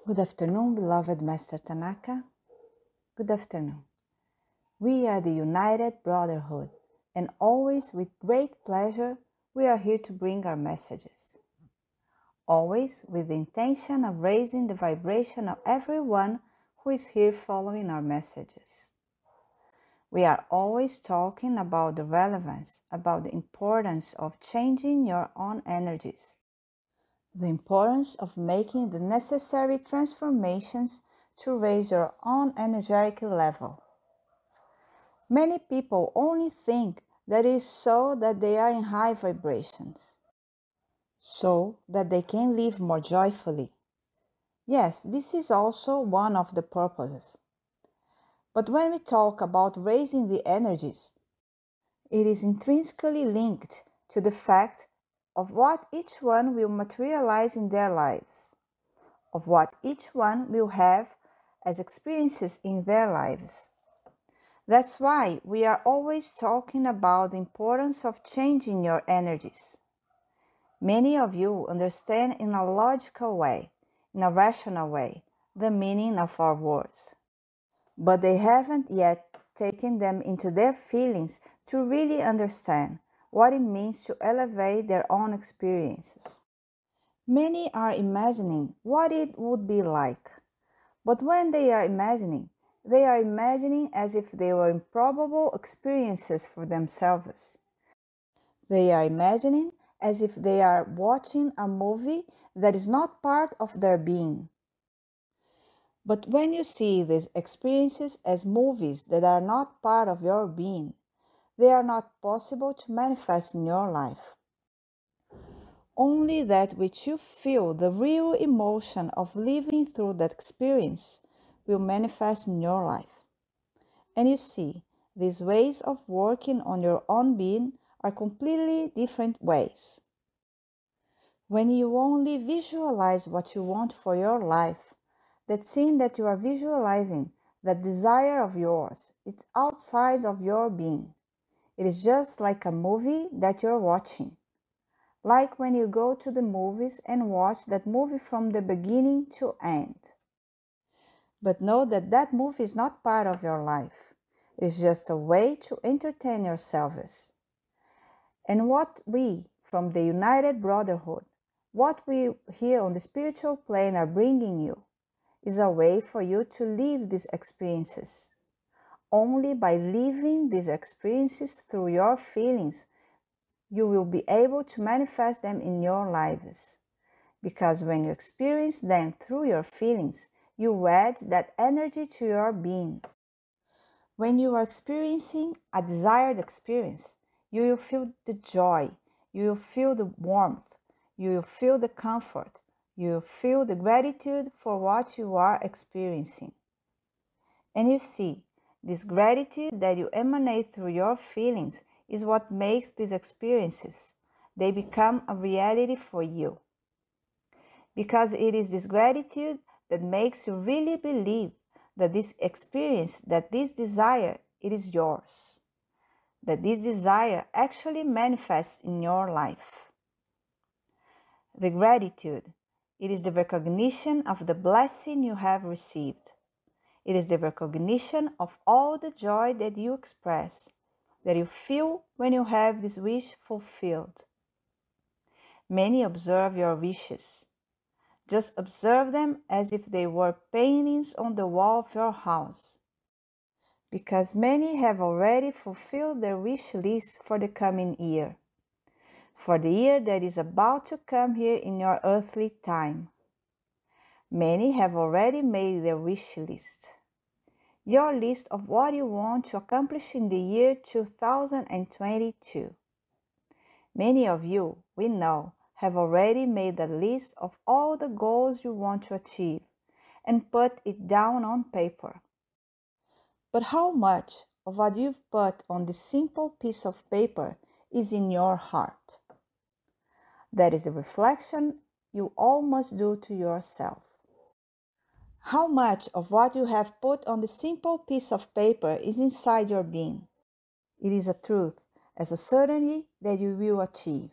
Good afternoon, beloved Master Tanaka. Good afternoon. We are the United Brotherhood, and always with great pleasure we are here to bring our messages. Always with the intention of raising the vibration of everyone who is here following our messages. We are always talking about the relevance, about the importance of changing your own energies, the importance of making the necessary transformations to raise your own energetic level. Many people only think that it is so that they are in high vibrations, so that they can live more joyfully. Yes, this is also one of the purposes. But when we talk about raising the energies, it is intrinsically linked to the fact of what each one will materialize in their lives, of what each one will have as experiences in their lives. That's why we are always talking about the importance of changing your energies. Many of you understand in a logical way, in a rational way, the meaning of our words, but they haven't yet taken them into their feelings to really understand what it means to elevate their own experiences. Many are imagining what it would be like, but when they are imagining as if they were improbable experiences for themselves. They are imagining as if they are watching a movie that is not part of their being. But when you see these experiences as movies that are not part of your being, they are not possible to manifest in your life. Only that which you feel the real emotion of living through that experience will manifest in your life. And you see, these ways of working on your own being are completely different ways. When you only visualize what you want for your life, that scene that you are visualizing, that desire of yours, it's outside of your being. It is just like a movie that you're watching. Like when you go to the movies and watch that movie from the beginning to end. But know that that movie is not part of your life. It is just a way to entertain yourselves. And what we, from the United Brotherhood, what we here on the spiritual plane are bringing you, is a way for you to live these experiences. Only by living these experiences through your feelings, you will be able to manifest them in your lives. Because when you experience them through your feelings, you add that energy to your being. When you are experiencing a desired experience, you will feel the joy, you will feel the warmth, you will feel the comfort, you will feel the gratitude for what you are experiencing. And you see, this gratitude that you emanate through your feelings is what makes these experiences. They become a reality for you. Because it is this gratitude that makes you really believe that this experience, that this desire, it is yours. That this desire actually manifests in your life. The gratitude, it is the recognition of the blessing you have received. It is the recognition of all the joy that you express, that you feel when you have this wish fulfilled. Many observe your wishes. Just observe them as if they were paintings on the wall of your house. Because many have already fulfilled their wish list for the coming year. For the year that is about to come here in your earthly time. Many have already made their wish list. Your list of what you want to accomplish in the year 2022. Many of you, we know, have already made a list of all the goals you want to achieve and put it down on paper. But how much of what you've put on this simple piece of paper is in your heart? That is the reflection you all must do to yourself. How much of what you have put on the simple piece of paper is inside your being? It is a truth, as a certainty that you will achieve.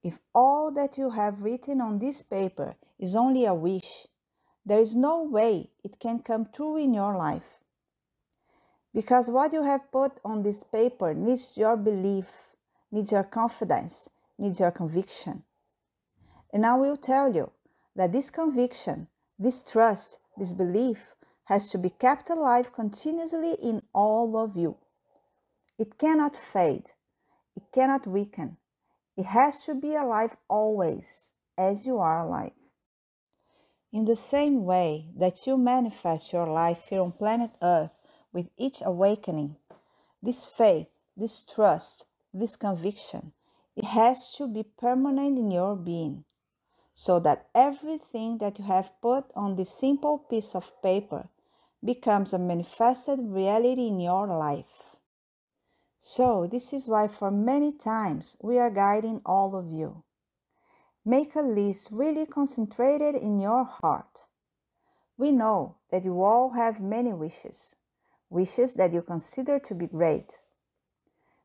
If all that you have written on this paper is only a wish. There is no way it can come true in your life. Because what you have put on this paper needs your belief, needs your confidence, needs your conviction. And I will tell you that this conviction, this trust, this belief has to be kept alive continuously in all of you. It cannot fade. It cannot weaken. It has to be alive always, as you are alive. In the same way that you manifest your life here on planet Earth with each awakening, this faith, this trust, this conviction, it has to be permanent in your being, so that everything that you have put on this simple piece of paper becomes a manifested reality in your life. So this is why for many times we are guiding all of you. Make a list really concentrated in your heart. We know that you all have many wishes, wishes that you consider to be great.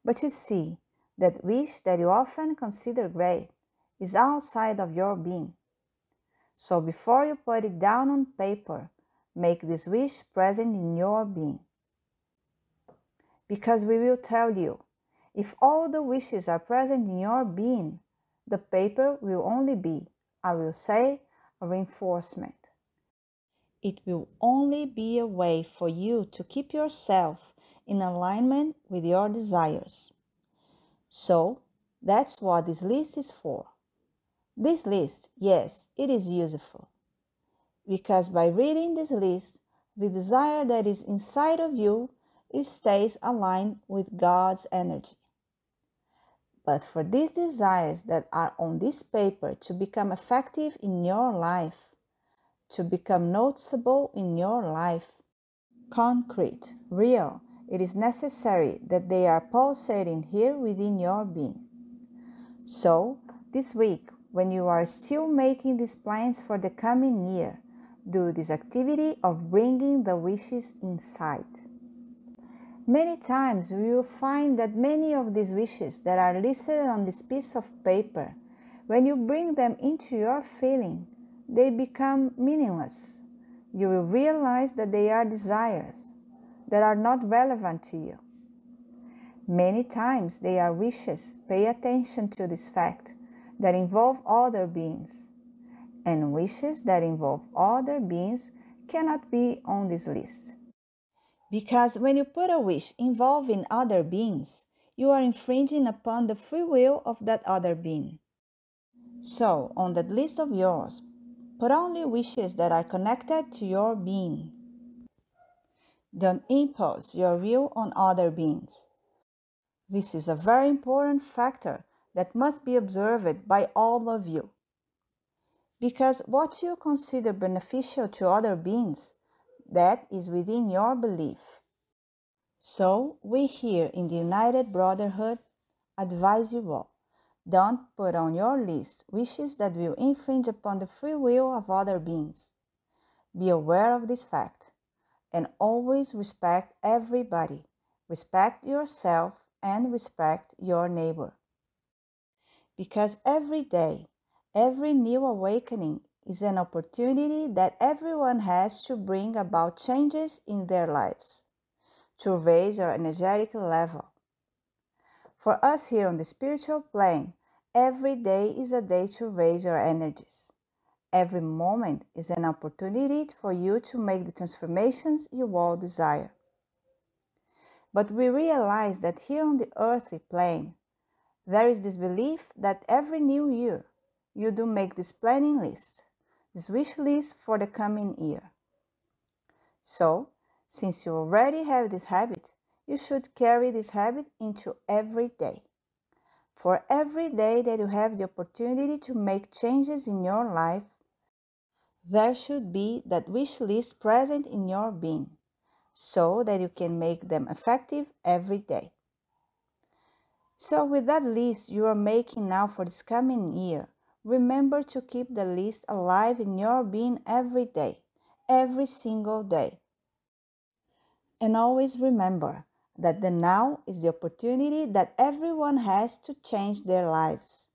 But you see, that wish that you often consider great is outside of your being. So before you put it down on paper, make this wish present in your being. Because we will tell you, if all the wishes are present in your being, the paper will only be, I will say, a reinforcement. It will only be a way for you to keep yourself in alignment with your desires. So, that's what this list is for. This list, yes, it is useful. Because by reading this list, the desire that is inside of you, it stays aligned with God's energy. But for these desires that are on this paper to become effective in your life, to become noticeable in your life, concrete, real, it is necessary that they are pulsating here within your being. So, this week, when you are still making these plans for the coming year, do this activity of bringing the wishes inside. Many times we will find that many of these wishes that are listed on this piece of paper, when you bring them into your feeling, they become meaningless. You will realize that they are desires that are not relevant to you. Many times they are wishes, pay attention to this fact, that involve other beings. And wishes that involve other beings cannot be on this list. Because when you put a wish involving other beings, you are infringing upon the free will of that other being. So, on that list of yours, put only wishes that are connected to your being. Don't impose your will on other beings. This is a very important factor that must be observed by all of you. Because what you consider beneficial to other beings, that is within your belief. So, we here in the United Brotherhood advise you all, don't put on your list wishes that will infringe upon the free will of other beings. Be aware of this fact, and always respect everybody. Respect yourself and respect your neighbor. Because every day, every new awakening is an opportunity that everyone has to bring about changes in their lives, to raise your energetic level. For us here on the spiritual plane, every day is a day to raise your energies. Every moment is an opportunity for you to make the transformations you all desire. But we realize that here on the earthly plane, there is this belief that every new year you do make this planning list, this wish list for the coming year. So, since you already have this habit, you should carry this habit into every day. For every day that you have the opportunity to make changes in your life, there should be that wish list present in your being, so that you can make them effective every day. So with that list you are making now for this coming year, remember to keep the list alive in your being every day, every single day. And always remember that the now is the opportunity that everyone has to change their lives.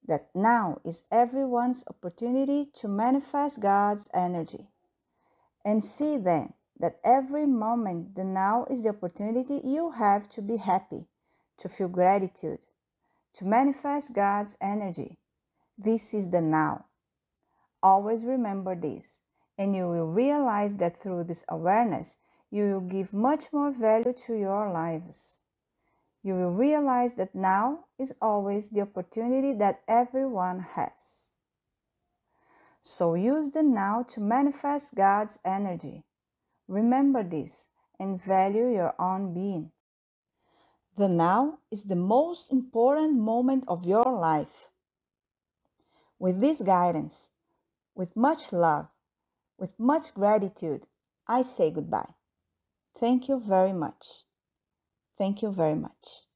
that now is everyone's opportunity to manifest God's energy. And see then that every moment the now is the opportunity you have to be happy, to feel gratitude, to manifest God's energy. This is the now. Always remember this, and you will realize that through this awareness, you will give much more value to your lives. You will realize that now is always the opportunity that everyone has. So use the now to manifest God's energy. Remember this and value your own being. The now is the most important moment of your life. With this guidance, with much love, with much gratitude, I say goodbye. Thank you very much. Thank you very much.